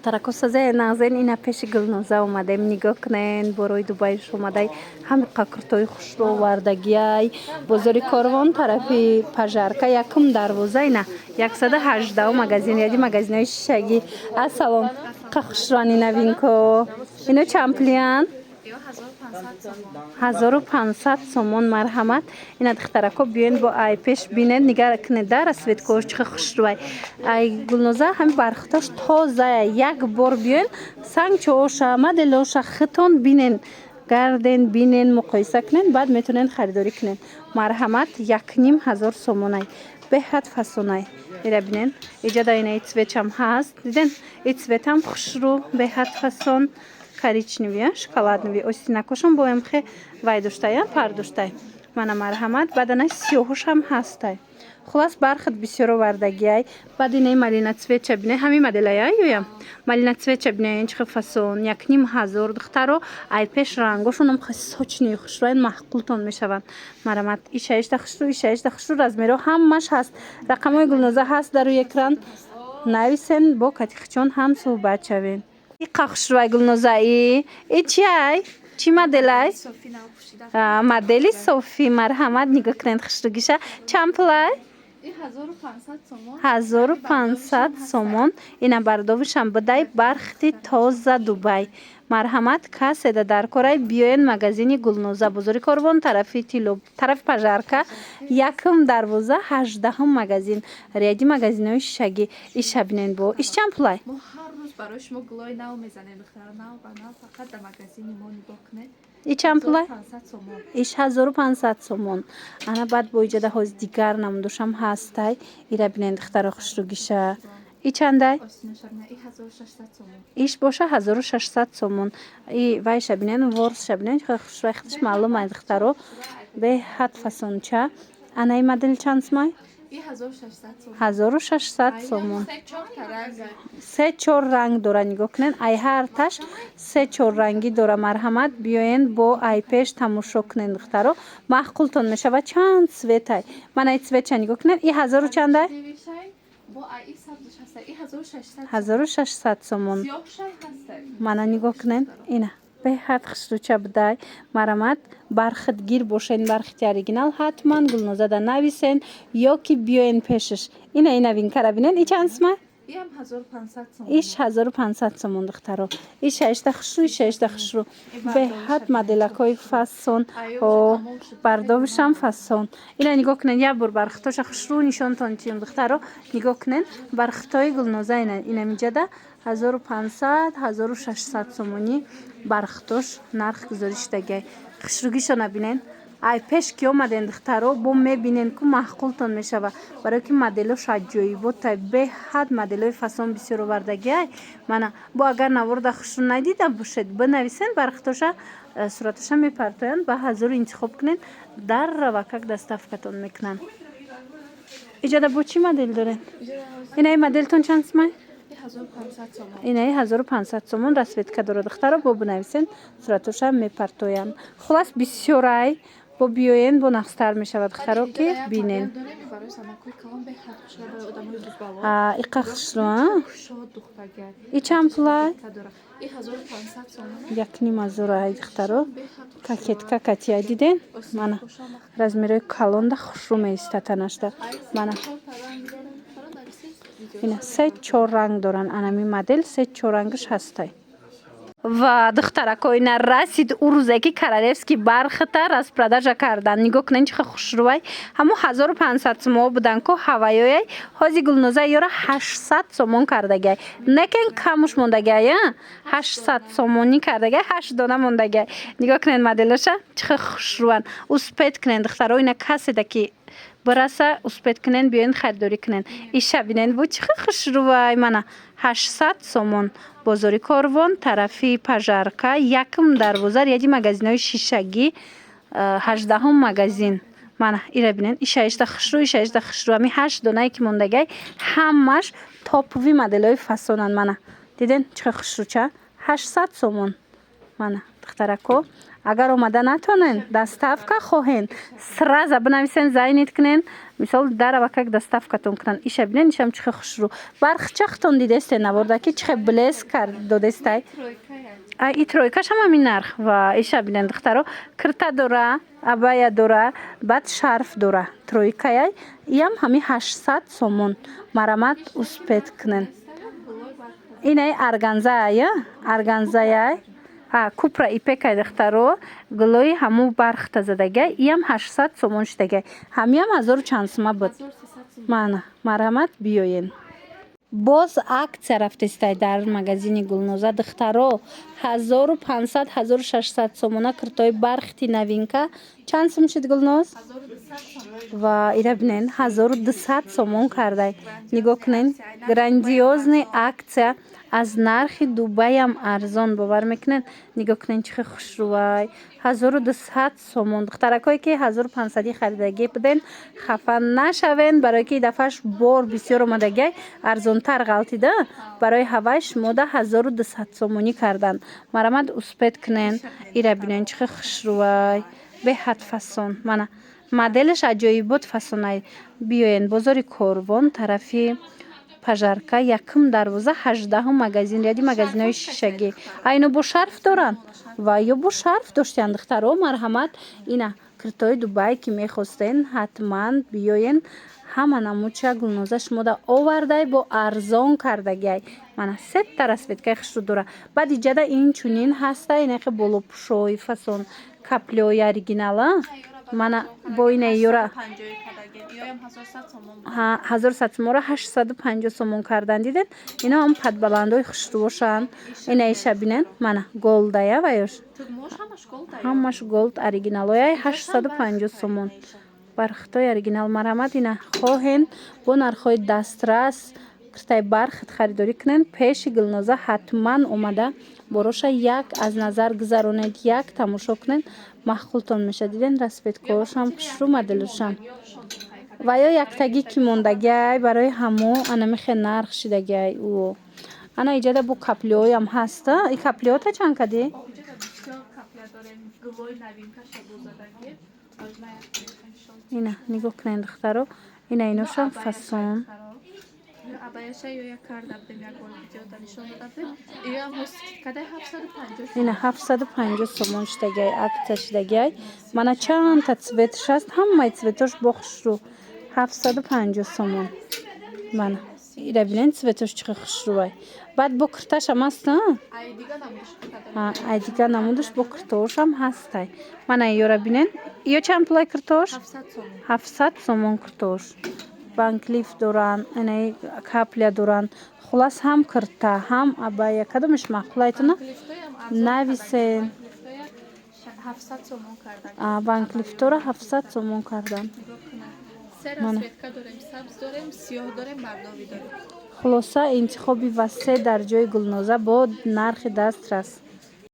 دخترکو سازه نازن اینا پیش گلنوزه اومده نگاه کنین برای دوبایش اومده همین قاکرتای خوش رو وردگیای بزرگ کاروان طرفی پژارکا یکم دروازه اینا 118 مگزین یادی مگزینای شگی السلام قخشرانی نوین کو اینو چمپلیان 1500 سومون مرحمت اینا دخترکو بیاین با ای پیش بینن نگاه کنه در اسوید کوش چه خوش روی ای گلنوزه هم برختاش تازه یک بار بیاین سنگ چوش مدلوش خطون بینن گردن بینن مقایسه کنن بعد میتونن خریداری کنن مرحمت 1500 سومونای به حد فسونای اینا بینن اینجا داینه ایتسویت هم هست دیدن ایتسویت هم خوش رو به حد فسون коричневия, шоколадные. Ось накушам боем хе вайдуштая, пардуштай. Мана мархамат, бадана сиохушам хастай. Хулас бархат бисёро вардагиай, бадине малина цвет чабне, ҳами моделая юя. Малина цвет чабне инч фасон, як ним ҳазор духтаро, ай пеш рангошунам хасочни хушрайн маҳқултон мешаванд. Марамат ишаишта хушру, ишаишта хушру размеро ҳамаш ҳаст. Рақамои гулноза ҳаст дар рӯи экран. Нависен бо катихчон ҳам суҳбат шавен. ای قخشروی گلنوزایی ای چیای؟ چی مدلای؟ مدلی صوفی مرحمت نگاه کنید خشتگیشه چند پلای؟ 1500 سومون اینا برداشتم بدای برختی تازه دوبای مرحمت کسی در کارای بیاین مگزینی گلنوزه بزرگ کاروان طرفی تیلو طرف پژارکا یکم دروازه 18 مگزین ریادی مگزینای شگی ایش ببینین بو ایش چند پلای؟ برای شما گلای نو میزنیم دختر نو با نو فقط در مگزین ما نگاه کنه ای چند پلای؟ ایش 1500 سومون انا بعد با ایجاد هاز دیگر نمودشم هستای ایره بینند دختر خوش رو گیشه ای چندای؟ ایش باشه 1600 سومون ای وایش بینند ورس بینند خوش وقتش معلوم است دخترو به حد فسون چه انا این مدل چند سمای؟ 1600 سومون سه چهار رنگ داره نگاه کنین ای هر تاش سه چهار رنگی داره مرحمت بیاین با ای پیش تماشا کنین دخترو معقولتون میشه و چند سویتای من ای سویت چند نگاه کنین ای 1000 چنده 1600 سومون من نگاه کنین اینه به حد خشروچه بدای مرامت برخدگیر باشین برختیارگینال حتما گلنوزه دا نویسین یا که بیاین پیشش اینه نوین کرابینین ای چند سمه؟ ایش 1500 سومون دخترو ایش اشتا خشرو ایش اشتا خشرو به حد مدلکای فسون و برداشتم فسون اینه نگاه کنین یا بر برختاش خشرو نشان تانتیم دخترو نگاه کنین برختای گلنوزه اینه میجده 1500 1600 سومونی برختوش نرخ گذاریش دگه خشروگیشو نبینین ای پیش که اومدن دخترو بو میبینین که محقولتون میشوه برای که مدلوش عجایی بود تا به حد مدلوی فسون بسیار وردگی من با اگر نورد خشرو ندیدم باشد بنویسین برختوشه صورتش میپرتوین به حضور انتخاب کنین در روکک دستافکتون میکنن ایجاده بو چی مدل دارین؟ اینه مدلتون چند سمه؟ اینه 1500 سومون رسوید که داره دختر رو بنویسین صورتش هم میپرتوین خلاص بسیارای با بیاین با نقصتر میشود دختر رو که بینین ای قخش رو ای چند پلای؟ یک نیم از های دختر رو ککتی های دیدین من رزمیروی کلون ده خوش رو میسته تنشته من اینا سه چهار رنگ دارن انمی مدل سه چهار رنگش هسته و دخترکو اینا رسید او روزه که کرالفسکی برخطه رسپرداژا کردن نگاه کنین چه خوش روی همو 1500 سومون بودن که هوایای هازی گلنوزه یارا 800 سومون کردگی نکن کمش موندگی 800 سومونی کردگی 8 دانه موندگی نگاه کنین مدلشه چه خوش روان او سپید کنین دخترو اینا کسی دکی براسه اسپید کنین بیاین خریداری کنین ایش بینین بود چه خوش روی منه 800 سومون بزرگ کاروان طرفی پژارکا یکم دروازه یادی مگزینای شیشگی 18 مگزین منه ایره بینین ایش اشتا خوش رو ایش اشتا خوش رو همی 8 دونه که موندگی همش تاپوی مدلای فسونن منه دیدین چه خوش رو چه 800 سومون منه دخترکو агар омада натонен доставка хоҳен сраза бинависен зайнит кунен мисол даравакак доставкатон кунан иша бинен ишам чихе хушрӯ бархчахтон дидесте набордаки чихе блеск кард додестай и тройкашам ҳамин нарх ва иша бинен духтаро кирта дора абая дора баъд шарф дора тройкаяй иам ҳами 800 сомон марамат успет кунен инай арганзая арганзаяй купра ипекай духтаро гулои ҳаму бархта задагай иам 800 сомон штагай ҳамиам 1000 чанд сума буд мана марамат биёен боз аксия рафтестай дар магазини Гулноза духтаро 1500-1600 сомона киртои бархти новинка чанд сум шуд Гулноз ва ира бинен 1200 сомон кардай нигоҳ кунен грандиозни аксия аз нархи Дубайам арзон бовар мекунен нигоҳ кунен чихе хушрӯвай 1200 сомон духтаракое ки 1500 харидагӣ буден хафа нашавен барое ки дафъаш бор бисёр омадагай арзонтар ғалтида барои ҳавай шумода 1200 сомонӣ кардан марамат успет кунен ира бинен чихе хушрӯвай беҳад фасон мана моделаш аҷоибот фасонай биёен бозори Корвон тарафи пажарка 1-12 магазин ряди магазинҳои шишагӣ айно бо шарф доранд ва ё бо шарф доштиянд духтаро марҳамат ина киртои Дубай ки мехостен ҳатман биёен ҳама намуча Гулноза шумода овардай бо арзон кардагай мана сетта расветкаи хушрӯ дора баъд иҷада инчунин ҳаста инахе болопӯшои фасон каплёи оригинала мана бо инаи ёра 1100 сомонро 850 сомон кардан диден ино ҳам падбаландои хушрӯшанд ина иша бинен мана голдая ваёш ҳамаш голд оригиналояй 850 сомон бархтои оригинал марҳамат ина хоҳен бо нархҳои дастрас киртаи бархат харидорӣ кунен пеши Гулноза ҳатман омада бороша як аз назар гузаронед як тамошо кунен маҳқултон меша диден расветкаошам хушрӯ моделошам ва ё яктагӣ ки мондагай барои ҳамо анамихе нарх шидагай ана иҷада бо каплиҳоям ҳаста и каплиҳота чанд кади ина нигоҳ кунен духтаро ина иношам фасон ина 750 сомон штагай акция штагай мана чандта цветш аст ҳамаи цветош бо хушрӯ 750 сомон мана ира бинен цветош чихе хушрӯвай баъд бо кирташам аст ай дигар намудаш бо киртоошам ҳастай мана ёра бинен ё чанд пулай киртош 700 сомон киртош банклиф доранд инаи капля доранд хулас ҳам кирта ҳам абая кадомаш маъқулайтона нависен банклифтора 700 сомон кардан хулоса интихоби васеъ дар ҷои Гулноза бо нархи дастрас